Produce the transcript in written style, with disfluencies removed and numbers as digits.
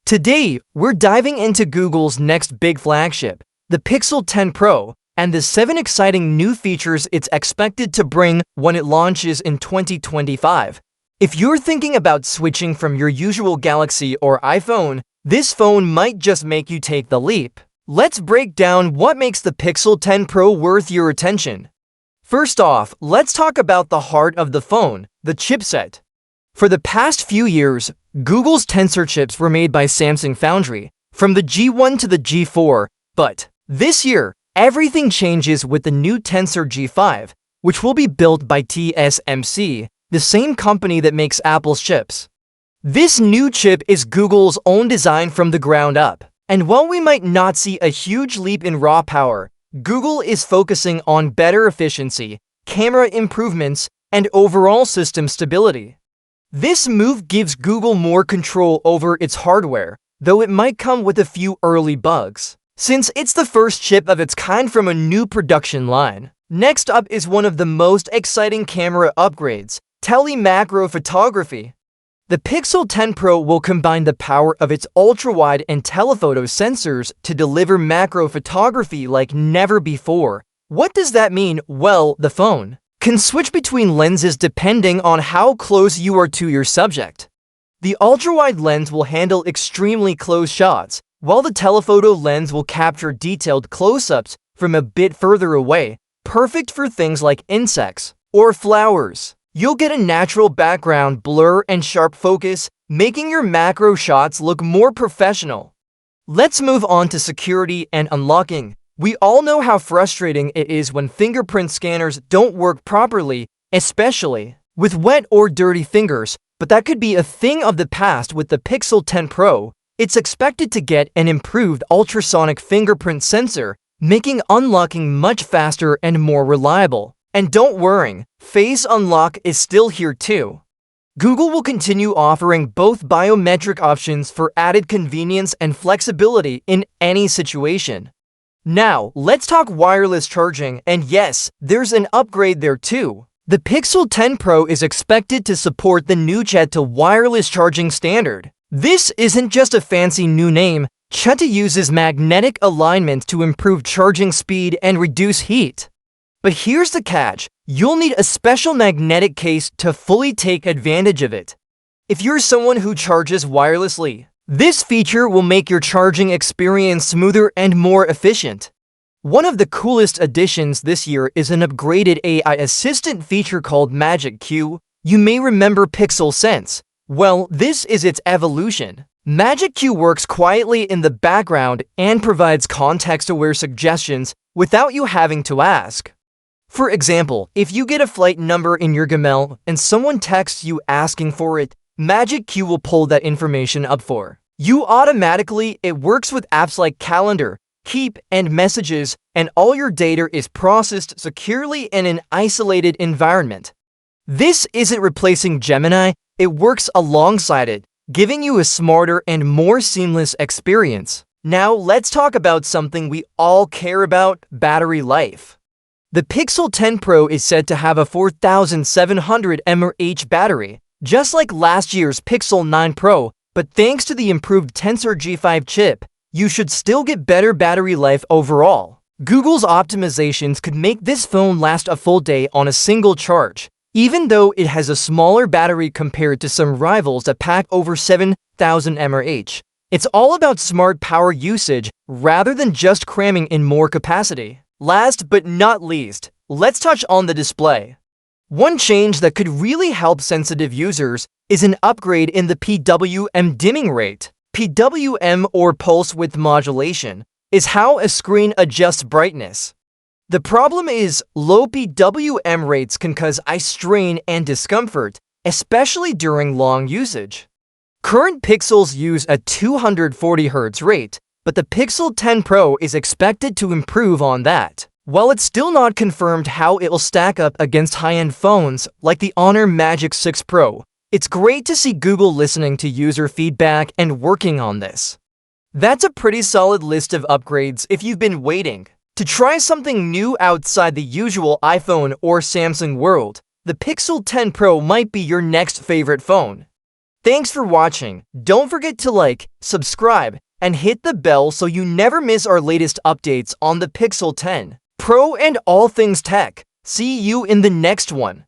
Today, we're diving into Google's next big flagship, the Pixel 10 Pro, and the 7 exciting new features it's expected to bring when it launches in 2025. If you're thinking about switching from your usual Galaxy or iPhone, this phone might just make you take the leap. Let's break down what makes the Pixel 10 Pro worth your attention. First off, let's talk about the heart of the phone, the chipset. For the past few years, Google's Tensor chips were made by Samsung Foundry, from the G1 to the G4, but this year, everything changes with the new Tensor G5, which will be built by TSMC, the same company that makes Apple's chips. This new chip is Google's own design from the ground up, and while we might not see a huge leap in raw power, Google is focusing on better efficiency, camera improvements, and overall system stability. This move gives Google more control over its hardware, though it might come with a few early bugs, since it's the first chip of its kind from a new production line. Next up is one of the most exciting camera upgrades, tele-macro photography. The Pixel 10 Pro will combine the power of its ultra-wide and telephoto sensors to deliver macro photography like never before. What does that mean? Well, the phone can switch between lenses depending on how close you are to your subject. The ultra-wide lens will handle extremely close shots, while the telephoto lens will capture detailed close-ups from a bit further away, perfect for things like insects or flowers. You'll get a natural background blur and sharp focus, making your macro shots look more professional. Let's move on to security and unlocking. We all know how frustrating it is when fingerprint scanners don't work properly, especially with wet or dirty fingers, but that could be a thing of the past with the Pixel 10 Pro. It's expected to get an improved ultrasonic fingerprint sensor, making unlocking much faster and more reliable. And don't worry, Face Unlock is still here too. Google will continue offering both biometric options for added convenience and flexibility in any situation. Now, let's talk wireless charging, and yes, there's an upgrade there too. The Pixel 10 Pro is expected to support the new CHETA wireless charging standard. This isn't just a fancy new name. CHETA uses magnetic alignment to improve charging speed and reduce heat. But here's the catch, you'll need a special magnetic case to fully take advantage of it. If you're someone who charges wirelessly, this feature will make your charging experience smoother and more efficient. One of the coolest additions this year is an upgraded AI assistant feature called Magic Q. You may remember Pixel Sense. Well, this is its evolution. Magic Q works quietly in the background and provides context-aware suggestions without you having to ask. For example, if you get a flight number in your Gmail and someone texts you asking for it, Magic Q will pull that information up for you automatically. It works with apps like Calendar, Keep, and Messages, and all your data is processed securely in an isolated environment. This isn't replacing Gemini, it works alongside it, giving you a smarter and more seamless experience. Now let's talk about something we all care about, battery life. The Pixel 10 Pro is said to have a 4700 mAh battery, just like last year's Pixel 9 Pro, but thanks to the improved Tensor G5 chip, you should still get better battery life overall. Google's optimizations could make this phone last a full day on a single charge, even though it has a smaller battery compared to some rivals that pack over 7000 mAh. It's all about smart power usage rather than just cramming in more capacity. Last but not least, let's touch on the display. One change that could really help sensitive users is an upgrade in the PWM dimming rate. PWM, or pulse width modulation, is how a screen adjusts brightness. The problem is, low PWM rates can cause eye strain and discomfort, especially during long usage. Current Pixels use a 240 Hz rate, but the Pixel 10 Pro is expected to improve on that. While it's still not confirmed how it'll stack up against high-end phones like the Honor Magic 6 Pro, it's great to see Google listening to user feedback and working on this. That's a pretty solid list of upgrades if you've been waiting to try something new outside the usual iPhone or Samsung world. The Pixel 10 Pro might be your next favorite phone. Thanks for watching. Don't forget to like, subscribe, and hit the bell so you never miss our latest updates on the Pixel 10 Pro and all things tech. See you in the next one.